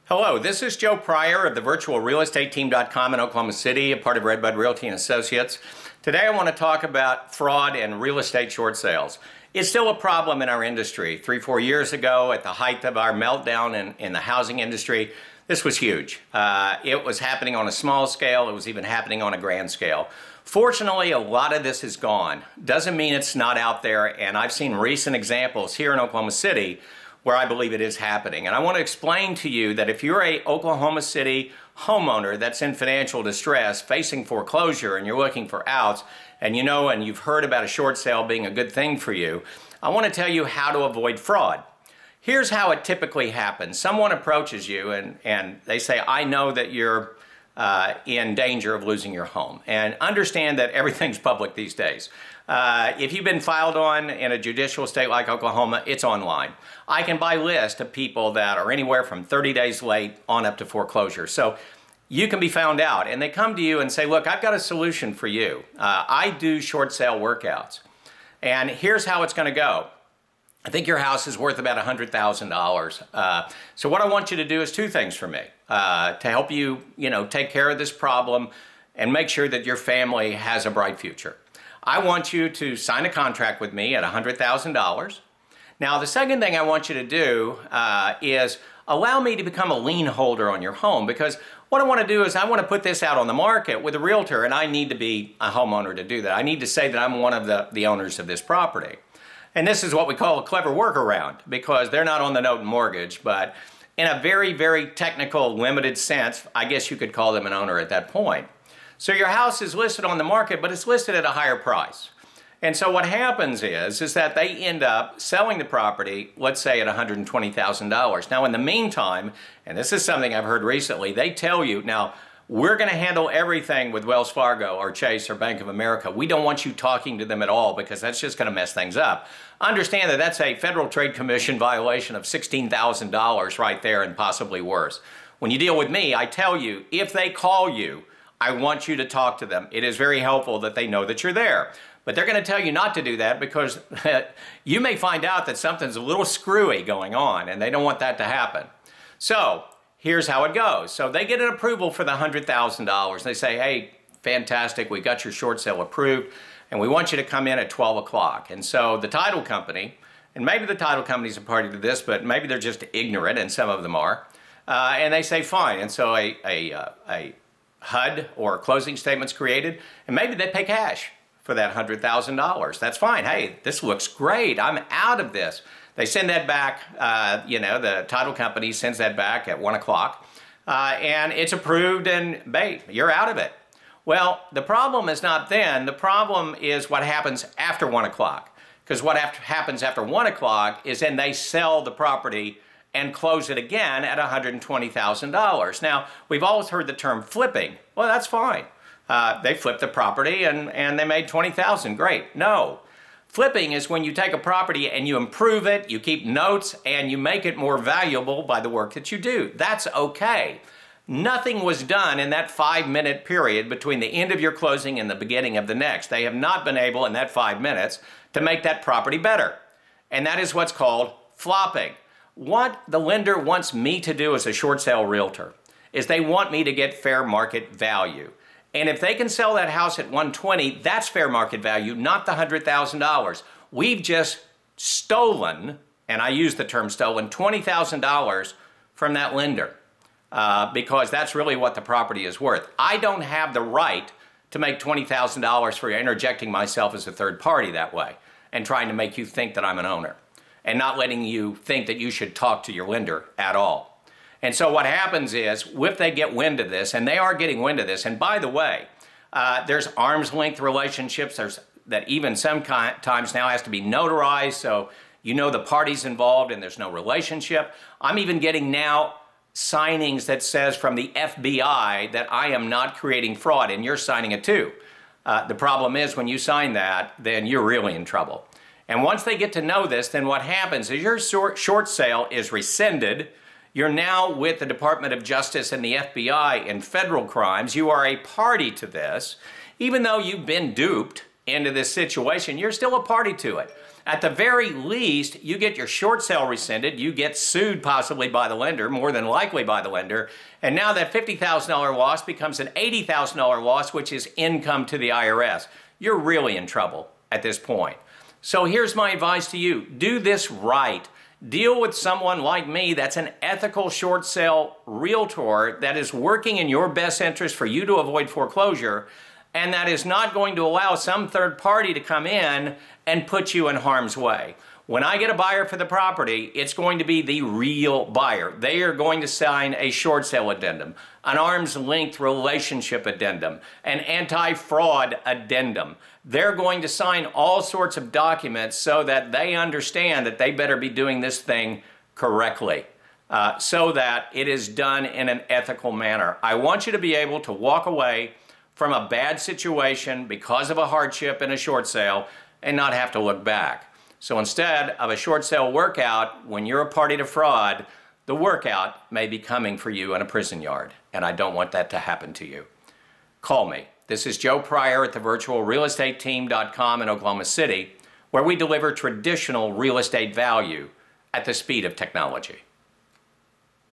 Hello, this is Joe Pryor of the virtualrealestateteam.com in Oklahoma City, a part of Redbud Realty and Associates. Today I want to talk about fraud and real estate short sales. It's still a problem in our industry. 3-4 years ago, at the height of our meltdown in the housing industry, this was huge. It was happening on a small scale. It was even happening on a grand scale. Fortunately, a lot of this is gone. Doesn't mean it's not out there, and I've seen recent examples here in Oklahoma City where I believe it is happening. And I want to explain to you that if you're a Oklahoma City homeowner that's in financial distress, facing foreclosure, and you're looking for outs, and you've heard about a short sale being a good thing for you, I want to tell you how to avoid fraud. Here's how it typically happens. Someone approaches you and they say, I know that you're in danger of losing your home. And understand that everything's public these days. If you've been filed on in a judicial state like Oklahoma, it's online. I can buy lists of people that are anywhere from 30 days late on up to foreclosure. So you can be found out. And they come to you and say, look, I've got a solution for you. I do short sale workouts. And here's how it's going to go. I think your house is worth about $100,000. So what I want you to do is two things for me to help you, take care of this problem and make sure that your family has a bright future. I want you to sign a contract with me at $100,000. Now, the second thing I want you to do is allow me to become a lien holder on your home, because what I want to do is I want to put this out on the market with a realtor, and I need to be a homeowner to do that. I need to say that I'm one of the owners of this property. And this is what we call a clever workaround, because they're not on the note and mortgage, but in a very, very technical, limited sense, I guess you could call them an owner at that point. So your house is listed on the market, but it's listed at a higher price. And so what happens is that they end up selling the property, let's say at $120,000. Now in the meantime, and this is something I've heard recently, they tell you, now we're going to handle everything with Wells Fargo or Chase or Bank of America. We don't want you talking to them at all, because that's just going to mess things up. Understand that that's a Federal Trade Commission violation of $16,000 right there, and possibly worse. When you deal with me, I tell you, if they call you, I want you to talk to them. It is very helpful that they know that you're there. But they're going to tell you not to do that, because you may find out that something's a little screwy going on, and they don't want that to happen. So here's how it goes. So they get an approval for the $100,000. They say, hey, fantastic, we got your short sale approved, and we want you to come in at 12 o'clock. And so the title company, and maybe the title company's a party to this, but maybe they're just ignorant, and some of them are, and they say fine. And so a HUD or closing statement's created, and maybe they pay cash for that $100,000. That's fine. Hey, this looks great. I'm out of this. They send that back, the title company sends that back at 1 o'clock, and it's approved, and babe, you're out of it. Well, the problem is not then. The problem is what happens after 1 o'clock. Because what happens after 1 o'clock is then they sell the property and close it again at $120,000. Now, we've always heard the term flipping. Well, that's fine. They flipped the property and they made $20,000. Great. No. Flipping is when you take a property and you improve it, you keep notes, and you make it more valuable by the work that you do. That's okay. Nothing was done in that 5-minute period between the end of your closing and the beginning of the next. They have not been able in that 5 minutes to make that property better. And that is what's called flopping. What the lender wants me to do as a short sale realtor is they want me to get fair market value. And if they can sell that house at $120,000, that's fair market value, not the $100,000. We've just stolen, and I use the term stolen, $20,000 from that lender because that's really what the property is worth. I don't have the right to make $20,000 for interjecting myself as a third party that way and trying to make you think that I'm an owner and not letting you think that you should talk to your lender at all. And so what happens is, if they get wind of this, and they are getting wind of this, and by the way, there's arm's length relationships that even sometimes now has to be notarized, so the parties involved and there's no relationship. I'm even getting now signings that says from the FBI that I am not creating fraud, and you're signing it too. The problem is when you sign that, then you're really in trouble. And once they get to know this, then what happens is your short sale is rescinded. You're now with the Department of Justice and the FBI in federal crimes. You are a party to this. Even though you've been duped into this situation, you're still a party to it. At the very least, you get your short sale rescinded, you get sued possibly by the lender, more than likely by the lender, and now that $50,000 loss becomes an $80,000 loss, which is income to the IRS. You're really in trouble at this point. So here's my advice to you. Do this right. Deal with someone like me that's an ethical short sale realtor that is working in your best interest for you to avoid foreclosure, and that is not going to allow some third party to come in and put you in harm's way. When I get a buyer for the property, it's going to be the real buyer. They are going to sign a short sale addendum, an arm's length relationship addendum, an anti-fraud addendum. They're going to sign all sorts of documents so that they understand that they better be doing this thing correctly, so that it is done in an ethical manner. I want you to be able to walk away from a bad situation because of a hardship in a short sale and not have to look back. So instead of a short sale workout, when you're a party to fraud, the workout may be coming for you in a prison yard, and I don't want that to happen to you. Call me. This is Joe Pryor at thevirtualrealestateteam.com in Oklahoma City, where we deliver traditional real estate value at the speed of technology.